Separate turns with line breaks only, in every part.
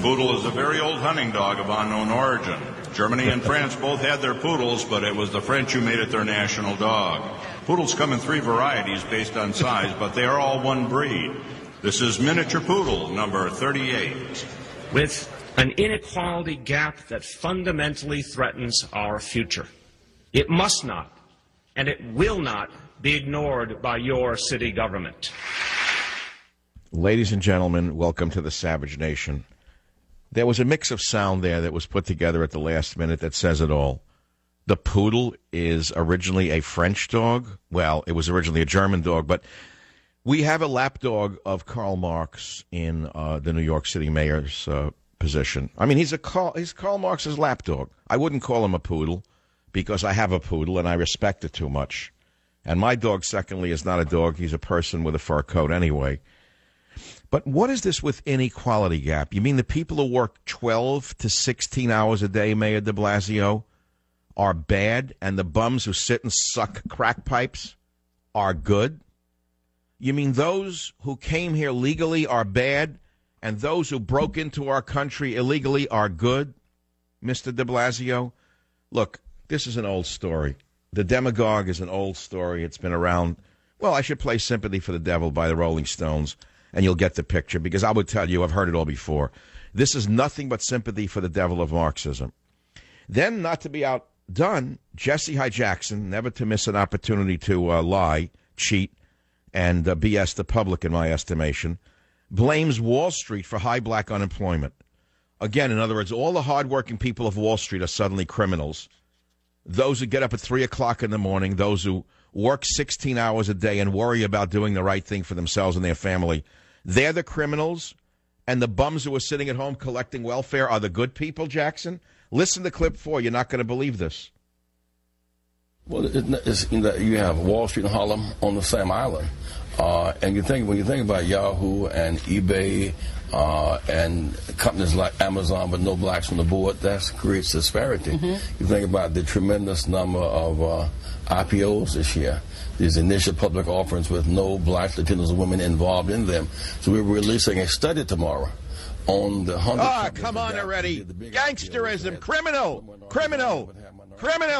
Poodle is a very old hunting dog of unknown origin. Germany and France both had their poodles, but it was the French who made it their national dog. Poodles come in 3 varieties based on size, but they are all one breed. This is miniature poodle number 38.
With an inequality gap that fundamentally threatens our future. It must not, and it will not, be ignored by your city government.
Ladies and gentlemen, welcome to the Savage Nation. There was a mix of sound there that was put together at the last minute that says it all. The poodle is originally a French dog. Well, it was originally a German dog, but we have a lapdog of Karl Marx in the New York City mayor's position. I mean, he's Karl Marx's lapdog. I wouldn't call him a poodle because I have a poodle and I respect it too much. And my dog, secondly, is not a dog. He's a person with a fur coat anyway. But what is this with inequality gap? You mean the people who work 12 to 16 hours a day, Mayor de Blasio, are bad, and the bums who sit and suck crack pipes are good? You mean those who came here legally are bad, and those who broke into our country illegally are good, Mr. de Blasio? Look, this is an old story. The Demagogue is an old story. It's been around. Well, I should play Sympathy for the Devil by the Rolling Stones, and you'll get the picture, because I would tell you I've heard it all before. This is nothing but sympathy for the devil of Marxism. Then, not to be outdone, Jesse Hy Jackson, never to miss an opportunity to lie, cheat, and BS the public, in my estimation, blames Wall Street for high black unemployment. Again, in other words, all the hardworking people of Wall Street are suddenly criminals. Those who get up at 3 o'clock in the morning, those who work 16 hours a day and worry about doing the right thing for themselves and their family, they're the criminals, and the bums who are sitting at home collecting welfare are the good people, Jackson? Listen to clip 4. You're not going to believe this.
Well, you have Wall Street and Harlem on the same island. And when you think about Yahoo and eBay and companies like Amazon with no blacks on the board, that creates disparity. You think about the tremendous number of IPOs this year, these initial public offerings with no blacks, Latinos, or women involved in them. So we're releasing a study tomorrow on the 100.
Come on already. Gangsterism. Criminal.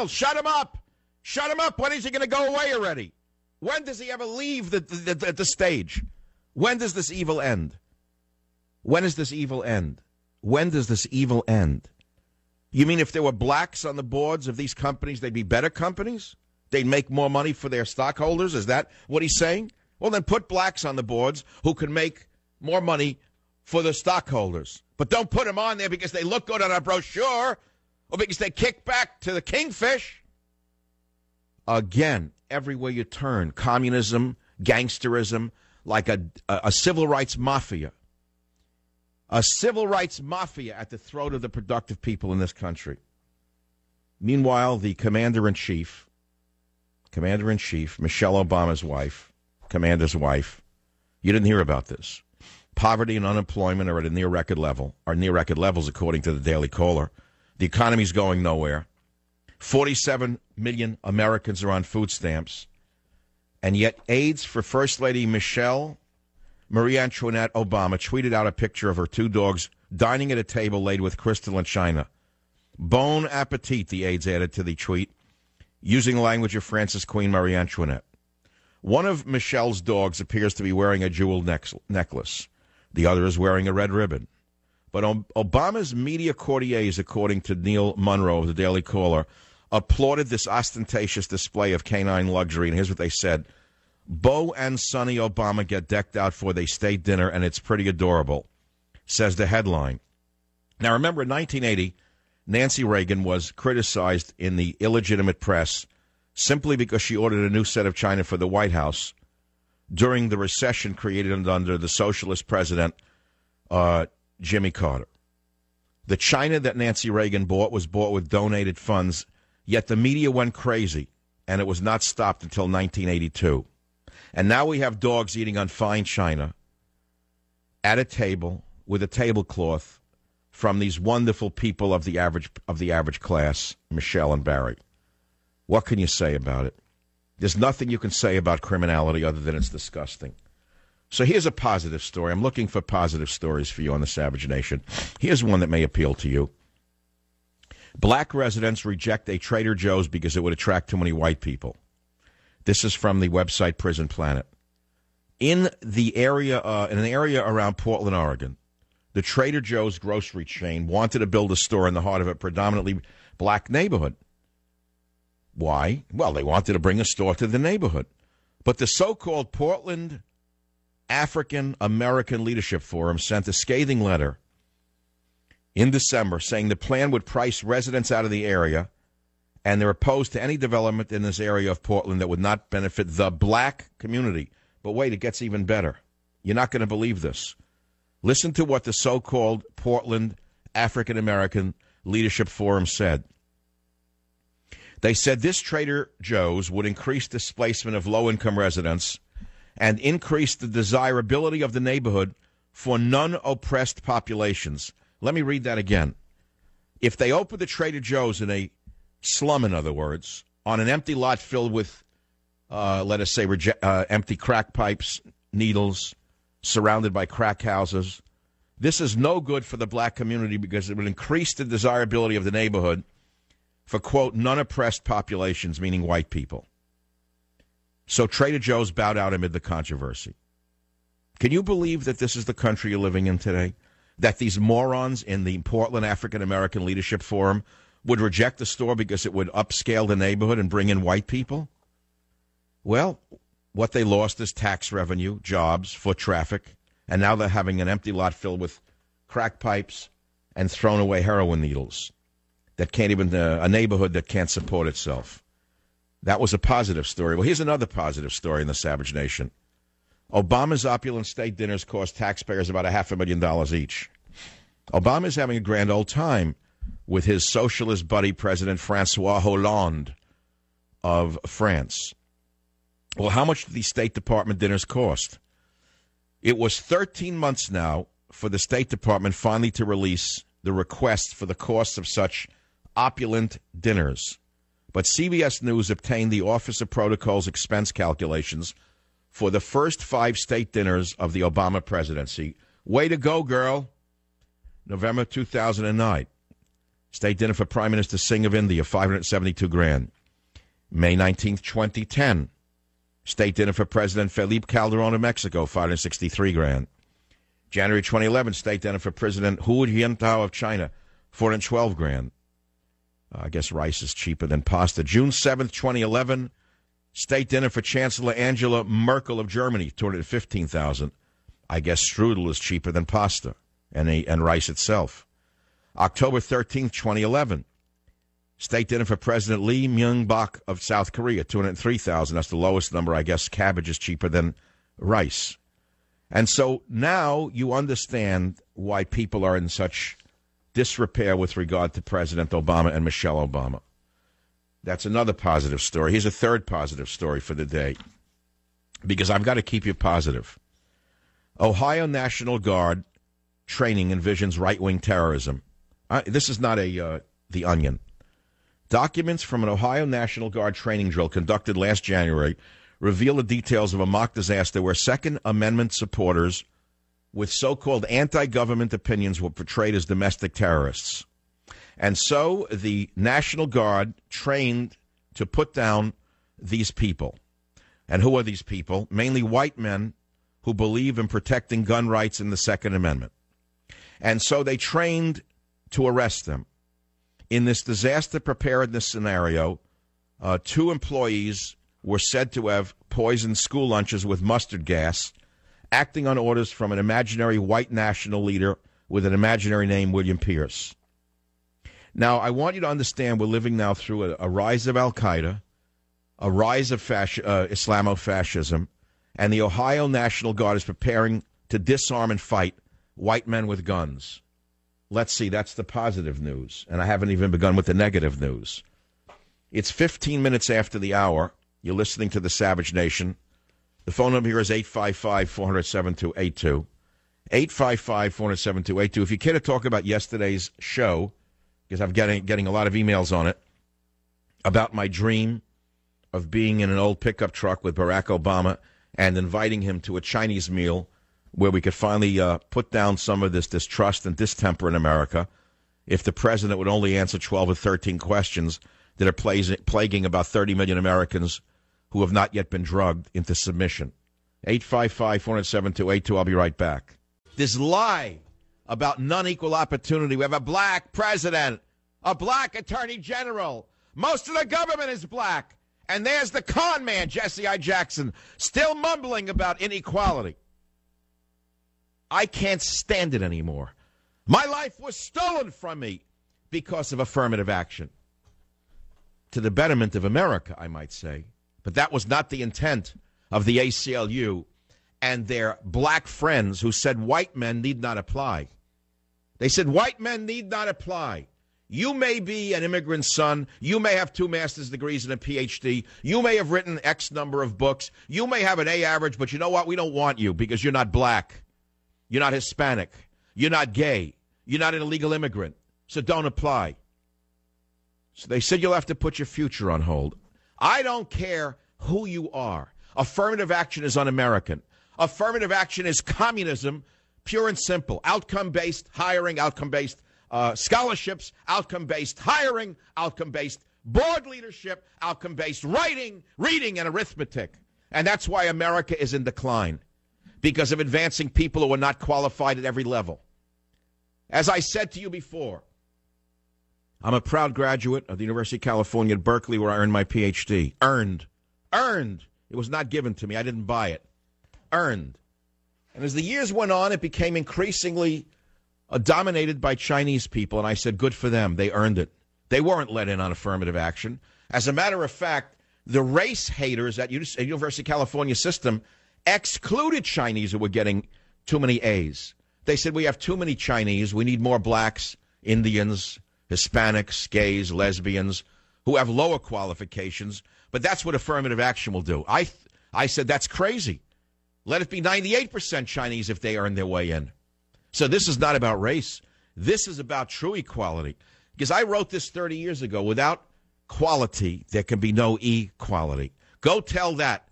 Shut him up. Shut him up. When is he going to go away already? When does he ever leave the stage? When does this evil end? When does this evil end? When does this evil end? You mean if there were blacks on the boards of these companies, they'd be better companies? They'd make more money for their stockholders? Is that what he's saying? Well, then put blacks on the boards who can make more money for the stockholders. But don't put them on there because they look good on a brochure or because they kick back to the kingfish. Again, everywhere you turn, communism, gangsterism, like a civil rights mafia. A civil rights mafia at the throat of the productive people in this country. Meanwhile, the commander-in-chief, Michelle Obama's wife, commander's wife, you didn't hear about this. Poverty and unemployment are at a near-record level, near-record levels according to the Daily Caller. The economy's going nowhere. 47 million Americans are on food stamps. And yet aides for First Lady Michelle Marie Antoinette Obama tweeted out a picture of her 2 dogs dining at a table laid with crystalline china. Bon appetit, the aides added to the tweet, using the language of France's Queen Marie Antoinette. One of Michelle's dogs appears to be wearing a jeweled necklace. The other is wearing a red ribbon. But Obama's media courtiers, according to Neil Monroe of the Daily Caller, applauded this ostentatious display of canine luxury, and here's what they said. Beau and Sonny Obama get decked out for their state dinner, and it's pretty adorable, says the headline. Now, remember, in 1980, Nancy Reagan was criticized in the illegitimate press simply because she ordered a new set of china for the White House during the recession created under the socialist president, Jimmy Carter. The china that Nancy Reagan bought was bought with donated funds, yet the media went crazy, and it was not stopped until 1982. And now we have dogs eating on fine china at a table with a tablecloth from these wonderful people of the average class, Michelle and Barry. What can you say about it? There's nothing you can say about criminality other than it's disgusting. So here's a positive story. I'm looking for positive stories for you on the Savage Nation. Here's one that may appeal to you. Black residents reject a Trader Joe's because it would attract too many white people. This is from the website Prison Planet. In an area around Portland, Oregon, the Trader Joe's grocery chain wanted to build a store in the heart of a predominantly black neighborhood. Why? Well, they wanted to bring a store to the neighborhood. But the so-called Portland African American Leadership Forum sent a scathing letter in December saying the plan would price residents out of the area, and they're opposed to any development in this area of Portland that would not benefit the black community. But wait, it gets even better. You're not going to believe this. Listen to what the so-called Portland African American Leadership Forum said. They said this Trader Joe's would increase displacement of low-income residents and increase the desirability of the neighborhood for non-oppressed populations. Let me read that again. If they open the Trader Joe's in a slum, in other words, on an empty lot filled with, let us say, empty crack pipes, needles, surrounded by crack houses, this is no good for the black community because it would increase the desirability of the neighborhood for, quote, non-oppressed populations, meaning white people. So Trader Joe's bowed out amid the controversy. Can you believe that this is the country you're living in today? That these morons in the Portland African American Leadership Forum would reject the store because it would upscale the neighborhood and bring in white people? Well, what they lost is tax revenue, jobs, foot traffic, and now they're having an empty lot filled with crack pipes and thrown away heroin needles. That can't even, a neighborhood that can't support itself. That was a positive story. Well, here's another positive story in the Savage Nation. Obama's opulent state dinners cost taxpayers about $500,000 each. Obama's having a grand old time with his socialist buddy, President Francois Hollande of France. Well, how much did these State Department dinners cost? It was 13 months now for the State Department finally to release the request for the cost of such opulent dinners. But CBS News obtained the Office of Protocol's expense calculations for the first 5 state dinners of the Obama presidency. Way to go, girl. November 2009. State dinner for Prime Minister Singh of India, $572,000. May 19th, 2010. State dinner for President Felipe Calderon of Mexico, $563,000. January 2011, state dinner for President Hu Jintao of China, $412,000. I guess rice is cheaper than pasta. June 7th, 2011, state dinner for Chancellor Angela Merkel of Germany, $215,000. I guess strudel is cheaper than pasta and rice itself. October 13th, 2011, state dinner for President Lee Myung-bak of South Korea, $203,000. That's the lowest number. I guess cabbage is cheaper than rice. And so now you understand why people are in such disrepair with regard to President Obama and Michelle Obama. That's another positive story. Here's a third positive story for the day, because I've got to keep you positive. Ohio National Guard training envisions right-wing terrorism. This is not The Onion. Documents from an Ohio National Guard training drill conducted last January reveal the details of a mock disaster where Second Amendment supporters with so-called anti-government opinions were portrayed as domestic terrorists. And so the National Guard trained to put down these people. And who are these people? Mainly white men who believe in protecting gun rights in the Second Amendment. And so they trained to arrest them. In this disaster preparedness scenario, 2 employees were said to have poisoned school lunches with mustard gas, acting on orders from an imaginary white national leader with an imaginary name, William Pierce. Now, I want you to understand we're living now through a rise of al-Qaeda, a rise of Islamofascism, and the Ohio National Guard is preparing to disarm and fight white men with guns. Let's see, that's the positive news, and I haven't even begun with the negative news. It's 15 minutes after the hour. You're listening to The Savage Nation. The phone number here is 855-400-7282. 855-400-7282. If you care to talk about yesterday's show, because I'm getting a lot of emails on it, about my dream of being in an old pickup truck with Barack Obama and inviting him to a Chinese meal where we could finally put down some of this distrust and distemper in America if the president would only answer 12 or 13 questions that are plaguing about 30 million Americans who have not yet been drugged into submission. 855-407-2882. I'll be right back. This lie about non-equal opportunity. We have a black president, a black attorney general. Most of the government is black. And there's the con man, Jesse I. Jackson, still mumbling about inequality. I can't stand it anymore. My life was stolen from me because of affirmative action. To the betterment of America, I might say. But that was not the intent of the ACLU and their black friends who said white men need not apply. They said white men need not apply. You may be an immigrant son. You may have 2 master's degrees and a PhD. You may have written X number of books. You may have an A average, but you know what? We don't want you because you're not black. You're not Hispanic. You're not gay. You're not an illegal immigrant. So don't apply. So they said you'll have to put your future on hold. I don't care who you are. Affirmative action is un-American. Affirmative action is communism, pure and simple. Outcome-based hiring, outcome-based scholarships, outcome-based hiring, outcome-based board leadership, outcome-based writing, reading, and arithmetic. And that's why America is in decline, because of advancing people who are not qualified at every level. As I said to you before, I'm a proud graduate of the University of California at Berkeley, where I earned my PhD. Earned. It was not given to me. I didn't buy it. Earned. And as the years went on, it became increasingly dominated by Chinese people, and I said, good for them. They earned it. They weren't let in on affirmative action. As a matter of fact, the race haters at University of California system excluded Chinese who were getting too many A's. They said, we have too many Chinese. We need more blacks, Indians, Hispanics, gays, lesbians, who have lower qualifications. But that's what affirmative action will do. I said, that's crazy. Let it be 98% Chinese if they earn their way in. So this is not about race. This is about true equality. Because I wrote this 30 years ago. Without quality, there can be no equality. Go tell that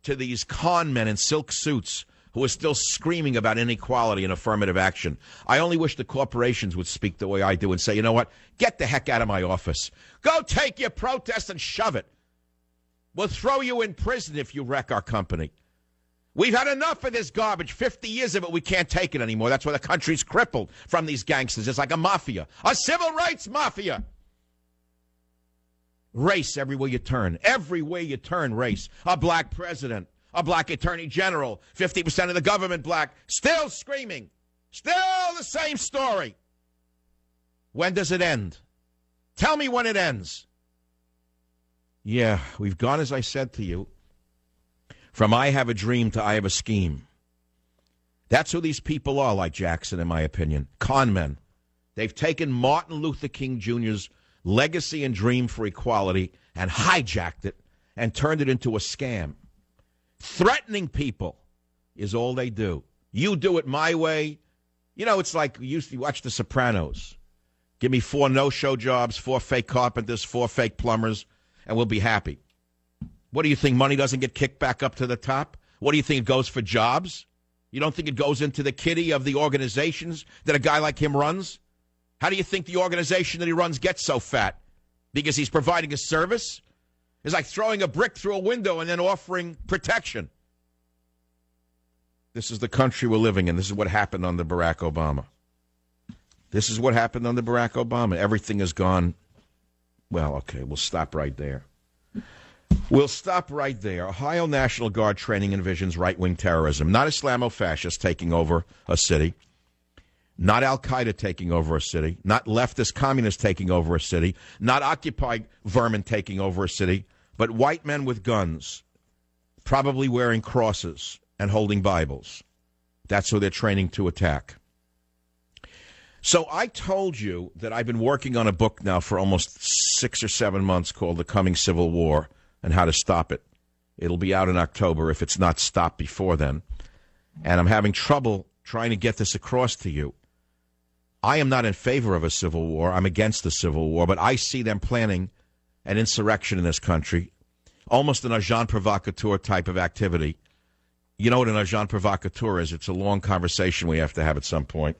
to these con men in silk suits who are still screaming about inequality and affirmative action. I only wish the corporations would speak the way I do and say, you know what? Get the heck out of my office. Go take your protest and shove it. We'll throw you in prison if you wreck our company. We've had enough of this garbage. 50 years of it, we can't take it anymore. That's why the country's crippled from these gangsters. It's like a mafia, a civil rights mafia. Race everywhere you turn. Everywhere you turn, race. A black president, a black attorney general, 50% of the government black, still screaming. Still the same story. When does it end? Tell me when it ends. Yeah, we've gone, as I said to you, from I have a dream to I have a scheme. That's who these people are, like Jackson, in my opinion. Con men. They've taken Martin Luther King Jr.'s legacy and dream for equality and hijacked it and turned it into a scam. Threatening people is all they do. You do it my way. You know, it's like you used to watch The Sopranos. Give me 4 no-show jobs, 4 fake carpenters, 4 fake plumbers, and we'll be happy. What do you think? Money doesn't get kicked back up to the top? What do you think it goes for jobs? You don't think it goes into the kitty of the organizations that a guy like him runs? How do you think the organization that he runs gets so fat? Because he's providing a service? It's like throwing a brick through a window and then offering protection. This is the country we're living in. This is what happened under Barack Obama. This is what happened under Barack Obama. Everything has gone, well, okay, we'll stop right there. We'll stop right there. Ohio National Guard training envisions right-wing terrorism, not Islamo-fascists taking over a city, not Al-Qaeda taking over a city, not leftist communists taking over a city, not Occupy vermin taking over a city, but white men with guns, probably wearing crosses and holding Bibles. That's who they're training to attack. So I told you that I've been working on a book now for almost 6 or 7 months called The Coming Civil War and How to Stop It. It'll be out in October if it's not stopped before then. And I'm having trouble trying to get this across to you. I am not in favor of a civil war. I'm against the civil war, but I see them planning an insurrection in this country, almost an agent provocateur type of activity, You know what an agent provocateur is? It's a long conversation we have to have at some point.